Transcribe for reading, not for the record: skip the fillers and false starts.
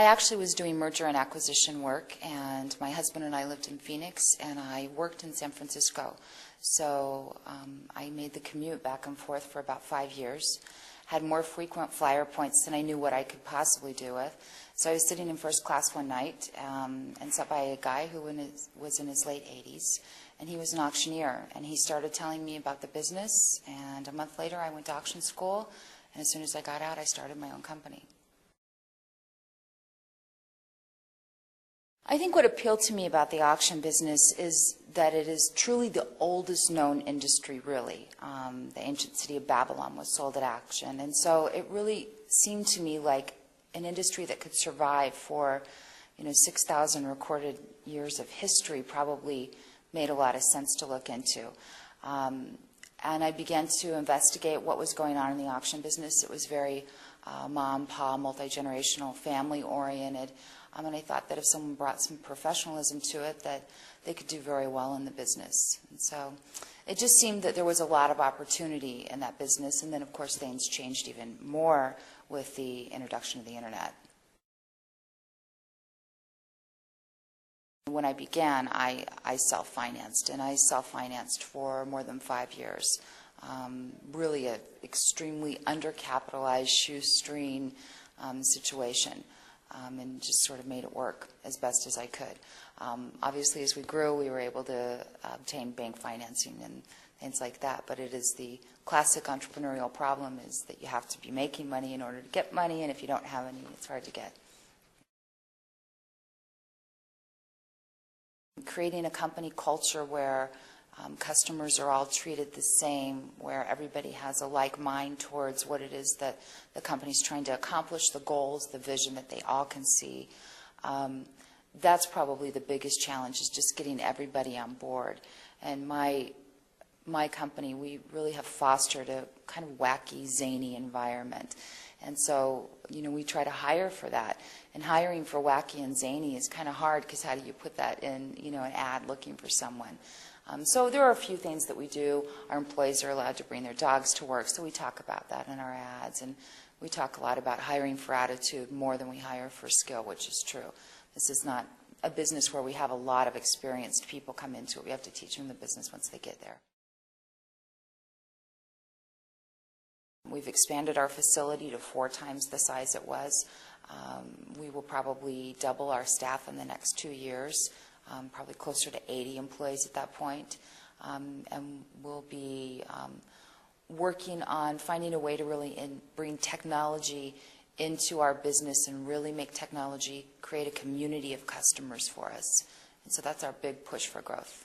I actually was doing merger and acquisition work, and my husband and I lived in Phoenix, and I worked in San Francisco. So I made the commute back and forth for about 5 years, had more frequent flyer points than I knew what I could possibly do with. So I was sitting in first class one night and sat by a guy who was in his late 80s, and he was an auctioneer, and he started telling me about the business, and a month later I went to auction school, and as soon as I got out I started my own company. I think what appealed to me about the auction business is that it is truly the oldest known industry, really. The ancient city of Babylon was sold at auction, and so it really seemed to me like an industry that could survive for 6,000 recorded years of history probably made a lot of sense to look into. And I began to investigate what was going on in the auction business. It was very mom, pa, multi-generational, family-oriented. And I thought that if someone brought some professionalism to it, that they could do very well in the business. And so it just seemed that there was a lot of opportunity in that business. And then, of course, things changed even more with the introduction of the Internet. When I began, I self-financed, and I self-financed for more than 5 years. Really an extremely undercapitalized shoestring situation. And just sort of made it work as best as I could. Obviously, as we grew, we were able to obtain bank financing and things like that, but it is the classic entrepreneurial problem is that you have to be making money in order to get money, and if you don't have any, it's hard to get. Creating a company culture where customers are all treated the same, where everybody has a like mind towards what it is that the company's trying to accomplish, the goals, the vision that they all can see. That's probably the biggest challenge, is just getting everybody on board. And my company, we really have fostered a kind of wacky, zany environment. And so, we try to hire for that. And hiring for wacky and zany is kind of hard, because how do you put that in, an ad looking for someone? So there are a few things that we do. Our employees are allowed to bring their dogs to work, so we talk about that in our ads. And we talk a lot about hiring for attitude more than we hire for skill, which is true. This is not a business where we have a lot of experienced people come into it. We have to teach them the business once they get there. We've expanded our facility to 4 times the size it was. We will probably double our staff in the next 2 years. Probably closer to 80 employees at that point. And we'll be working on finding a way to really bring technology into our business and really make technology create a community of customers for us. And so that's our big push for growth.